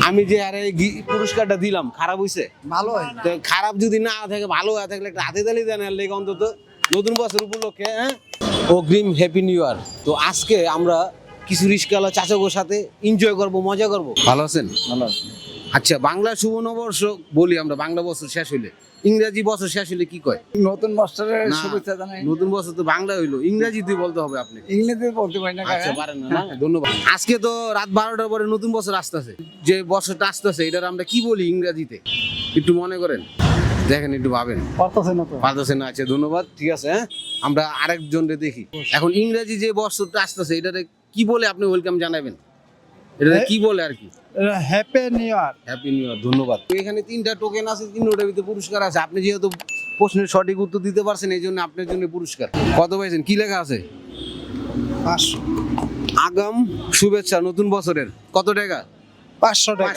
আমি যে আরে পুরস্কারটা দিলাম খারাপ হইছে? ভালো হয় তো খারাপ যদি না থাকে, ভালো হয়ে থাকলে একটা হাতে তালি দেন, এর লেগে অন্তত নতুন বছর উপলক্ষে। হ্যাঁ, অগ্রিম হ্যাপি নিউ ইয়ার। তো আজকে আমরা কিছু রিস্কাওয়ালা চাচাগোর সাথে এনজয় করব, মজা করব। ভালো আছেন? ভালো আছে। আচ্ছা, বাংলা শুভ নববর্ষ বলি আমরা, বাংলা বছর শেষ হইলে। ইংরেজি বছর শেষ হইলে কি কয়? নতুন বছরের না, শুভেচ্ছা জানাই। নতুন বছর তো বাংলা হইলো, ইংরেজিতে বলতে হবে আপনি। ইংরেজিতে বলতে পারি না আচ্ছা, কাকা। পারেন না না? ধন্যবাদ। আজকে তো রাত 12টার পরে নতুন বছর আসতেছে। যে বছরটা আসতেছে এটার আমরা কি বলি ইংরেজিতে? একটু মনে করেন, দেখেন, একটু ভাবেন। পারতেছে না তো। পারতেছেন না? আছে, ধন্যবাদ। ঠিক আছে, হ্যাঁ, আমরা আরেকজনকে দেখি। এখন ইংরেজি যে বছরটা আসতেছে এটাতে কি বলে আপনি ওয়েলকাম জানাবেন? এটা কি বলে আর কি? Happy new year. Happy new year. ধন্যবাদ। তো এখানে 3টা টোকেন আছে, 3টার ভিতরে পুরস্কার আছে। আপনি যেহেতু প্রশ্নের সঠিক উত্তর দিতে পারছেন, এই জন্য আপনার জন্য পুরস্কার। কত পাইছেন? কি লেখা আছে? 500 আগাম শুভেচ্ছা নতুন বছরের। কত টাকা? 500 টাকা।